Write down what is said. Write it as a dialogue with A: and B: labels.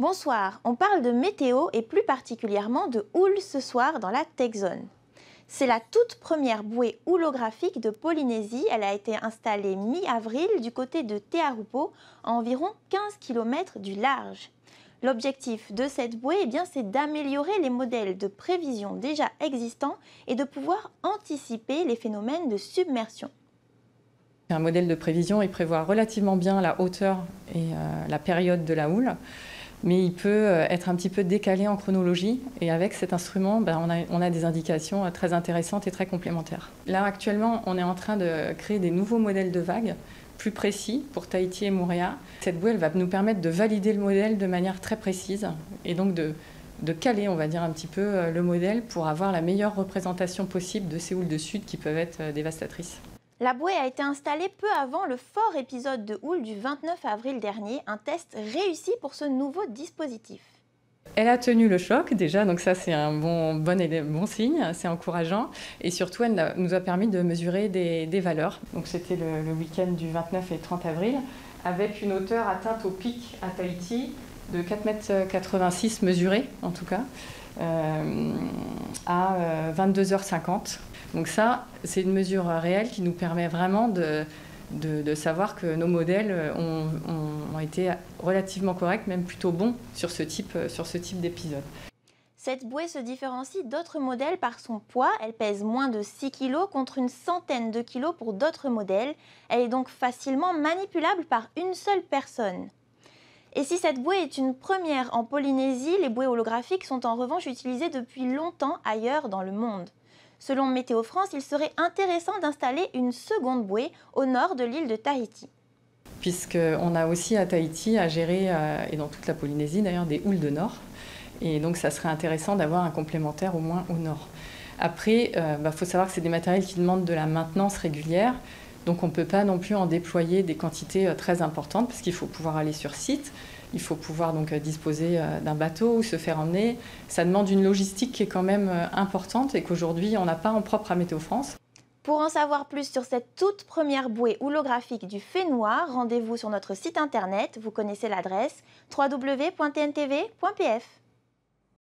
A: Bonsoir, on parle de météo et plus particulièrement de houle ce soir dans la Tech Zone. C'est la toute première bouée houlographique de Polynésie. Elle a été installée mi-avril du côté de Te Ahupo, à environ 15 km du large. L'objectif de cette bouée, c'est d'améliorer les modèles de prévision déjà existants et de pouvoir anticiper les phénomènes de submersion.
B: Un modèle de prévision, il prévoit relativement bien la hauteur et la période de la houle, mais il peut être un petit peu décalé en chronologie. Et avec cet instrument, on a des indications très intéressantes et très complémentaires. Là, actuellement, on est en train de créer des nouveaux modèles de vagues plus précis pour Tahiti et Moorea. Cette bouée, elle va nous permettre de valider le modèle de manière très précise et donc de caler, on va dire, un petit peu le modèle pour avoir la meilleure représentation possible de ces houles de sud qui peuvent être dévastatrices.
A: La bouée a été installée peu avant le fort épisode de houle du 29 avril dernier, un test réussi pour ce nouveau dispositif.
B: Elle a tenu le choc déjà, donc ça c'est un bon signe, c'est encourageant. Et surtout, elle nous a permis de mesurer des valeurs. Donc c'était le week-end du 29 et 30 avril, avec une hauteur atteinte au pic à Tahiti de 4,86 m mesurée, en tout cas, à 22h50. Donc ça, c'est une mesure réelle qui nous permet vraiment de savoir que nos modèles ont été relativement corrects, même plutôt bons sur ce type d'épisode.
A: Cette bouée se différencie d'autres modèles par son poids. Elle pèse moins de 6 kg contre une centaine de kilos pour d'autres modèles. Elle est donc facilement manipulable par une seule personne. Et si cette bouée est une première en Polynésie, les bouées holographiques sont en revanche utilisées depuis longtemps ailleurs dans le monde. Selon Météo France, il serait intéressant d'installer une seconde bouée au nord de l'île de Tahiti.
B: Puisqu'on a aussi à Tahiti à gérer, et dans toute la Polynésie d'ailleurs, des houles de nord. Et donc ça serait intéressant d'avoir un complémentaire au moins au nord. Après, faut savoir que c'est des matériels qui demandent de la maintenance régulière. Donc on ne peut pas non plus en déployer des quantités très importantes parce qu'il faut pouvoir aller sur site. Il faut pouvoir donc disposer d'un bateau ou se faire emmener. Ça demande une logistique qui est quand même importante et qu'aujourd'hui, on n'a pas en propre à Météo France.
A: Pour en savoir plus sur cette toute première bouée houlographique du fait noir, rendez-vous sur notre site internet. Vous connaissez l'adresse www.tntv.pf.